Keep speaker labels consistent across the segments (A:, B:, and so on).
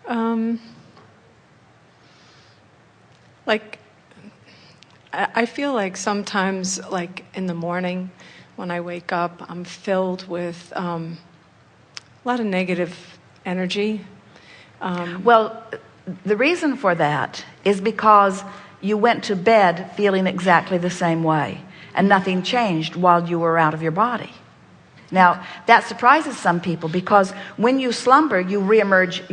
A: Um, like, I feel like sometimes, like in the morning when I wake up, I'm filled with a lot of negative energy.
B: Well, the reason for that is because you went to bed feeling exactly the same way, and nothing changed while you were out of your body. Now, that surprises some people, because when you slumber, you reemerge,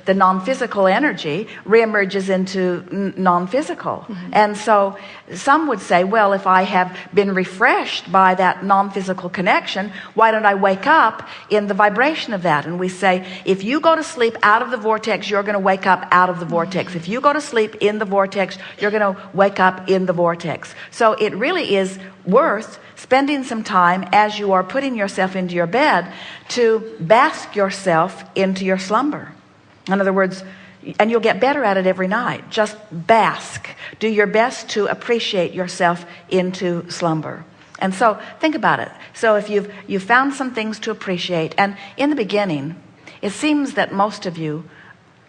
B: the non-physical energy reemerges into non-physical. And so some would say, well, if I have been refreshed by that non-physical connection, why don't I wake up in the vibration of that? And we say, if you go to sleep out of the vortex, you're going to wake up out of the vortex. If you go to sleep in the vortex, you're going to wake up in the vortex. So it really is worth spending some time as you are putting yourself into your bed to bask yourself into your slumber. In other words, and you'll get better at it every night. Just bask. Do your best to appreciate yourself into slumber. And so think about it. So if you've found some things to appreciate, and in the beginning, it seems that most of you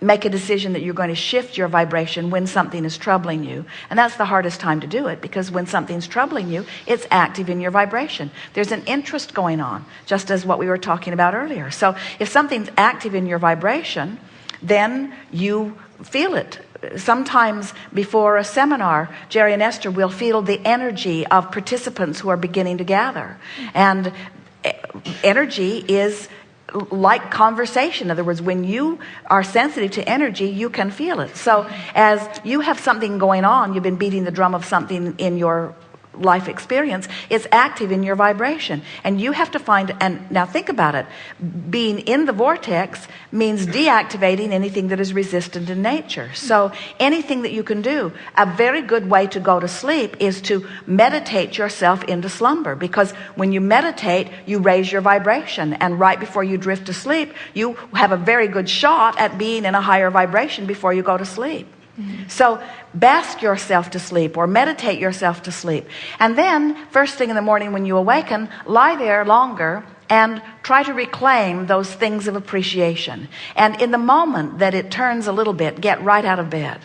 B: make a decision that you're going to shift your vibration when something is troubling you. And that's the hardest time to do it, because when something's troubling you, it's active in your vibration. There's an interest going on, just as what we were talking about earlier. So if something's active in your vibration, then you feel it. Sometimes before a seminar, Jerry and Esther will feel the energy of participants who are beginning to gather. And energy is like conversation. In other words, when you are sensitive to energy, you can feel it. So as you have something going on, you've been beating the drum of something in your life experience, it's active in your vibration, and you have to find. And now think about it, being in the vortex means deactivating anything that is resistant in nature. So anything that you can do, a very good way to go to sleep is to meditate yourself into slumber, because when you meditate, you raise your vibration, and right before you drift to sleep, you have a very good shot at being in a higher vibration before you go to sleep. So bask yourself to sleep, or meditate yourself to sleep. And then first thing in the morning when you awaken, lie there longer and try to reclaim those things of appreciation. And in the moment that it turns a little bit, get right out of bed.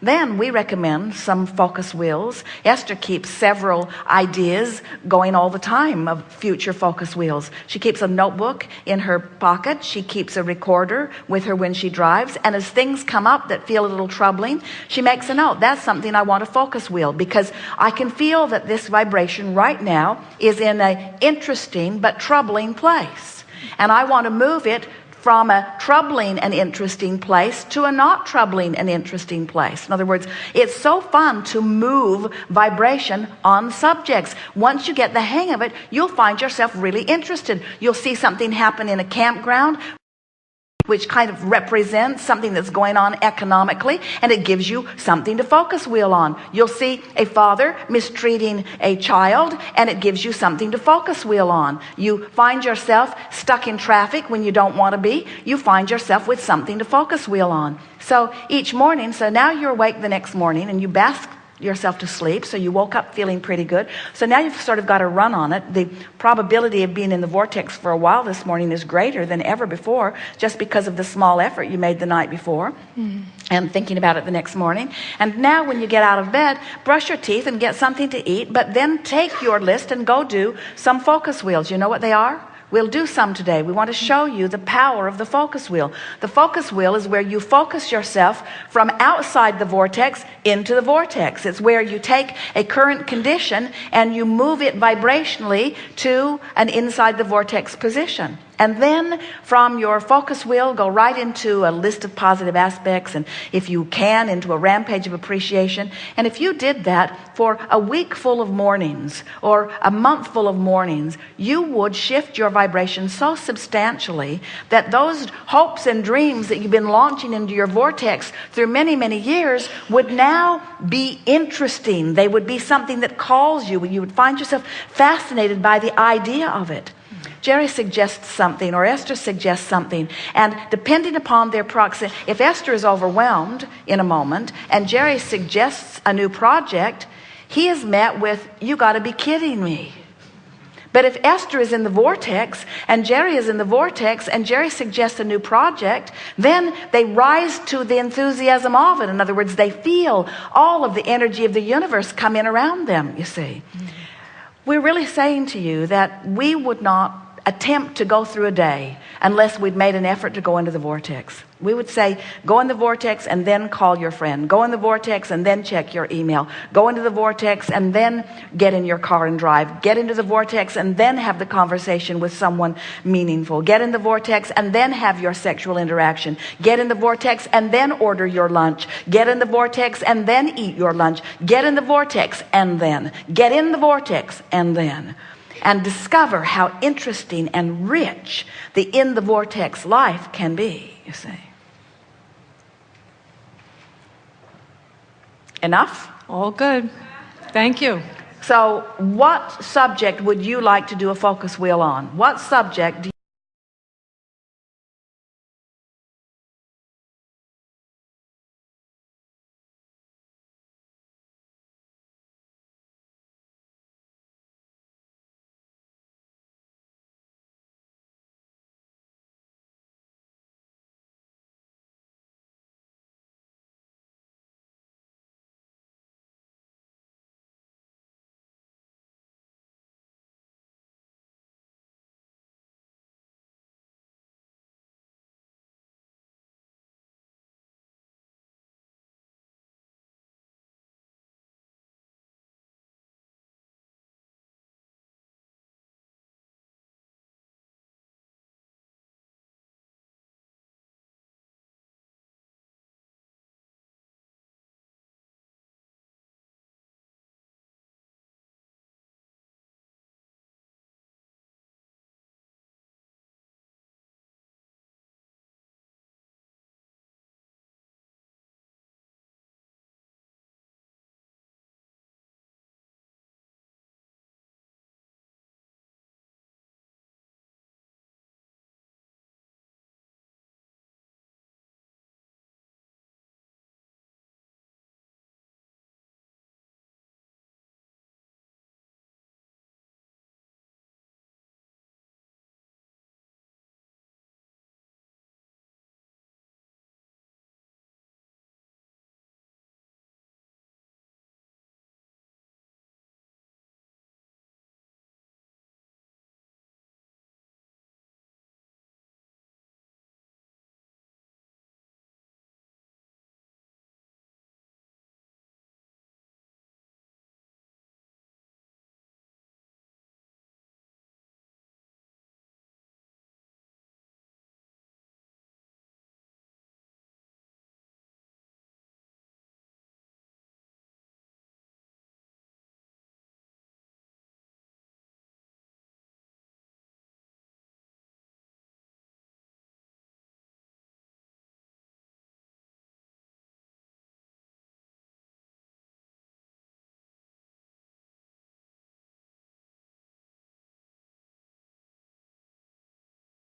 B: Then we recommend some focus wheels. Esther keeps several ideas going all the time of future focus wheels. She keeps a notebook in her pocket. She keeps a recorder with her when she drives. And as things come up that feel a little troubling, she makes a note. That's something I want a focus wheel, because I can feel that this vibration right now is in an interesting but troubling place. And I want to move it from a troubling and interesting place to a not troubling and interesting place. In other words, it's so fun to move vibration on subjects. Once you get the hang of it, you'll find yourself really interested. You'll see something happen in a campground, which kind of represents something that's going on economically, and it gives you something to focus wheel on. You'll see a father mistreating a child, and it gives you something to focus wheel on. You find yourself stuck in traffic when you don't want to be. You find yourself with something to focus wheel on. So each morning, so now you're awake the next morning, and you bask yourself to sleep, so you woke up feeling pretty good. So now you've sort of got a run on it. The probability of being in the vortex for a while this morning is greater than ever before, just because of the small effort you made the night before and thinking about it the next morning. And now when you get out of bed, brush your teeth and get something to eat, but then take your list and go do some focus wheels. You know what they are? We'll do some today. We want to show you the power of the focus wheel. The focus wheel is where you focus yourself from outside the vortex into the vortex. It's where you take a current condition and you move it vibrationally to an inside the vortex position. And then from your focus wheel, go right into a list of positive aspects, and if you can, into a rampage of appreciation. And if you did that for a week full of mornings or a month full of mornings, you would shift your vibration so substantially that those hopes and dreams that you've been launching into your vortex through many, many years would now be interesting. They would be something that calls you, and you would find yourself fascinated by the idea of it. Jerry suggests something, or Esther suggests something, and depending upon their proximity, if Esther is overwhelmed in a moment and Jerry suggests a new project, he is met with, "You got to be kidding me." But if Esther is in the vortex and Jerry is in the vortex and Jerry suggests a new project, then they rise to the enthusiasm of it. In other words, they feel all of the energy of the universe come in around them, you see. We're really saying to you that we would not attempt to go through a day unless we'd made an effort to go into the vortex. We would say, go in the vortex and then call your friend. Go in the vortex and then check your email. Go into the vortex and then get in your car and drive. Get into the vortex and then have the conversation with someone meaningful. Get in the vortex and then have your sexual interaction. Get in the vortex and then order your lunch. Get in the vortex and then eat your lunch. Get in the vortex and then. Get in the vortex and then. And discover how interesting and rich the in the vortex life can be, you see. Enough?
A: All good. Thank you.
B: So what subject would you like to do a focus wheel on? What subject do you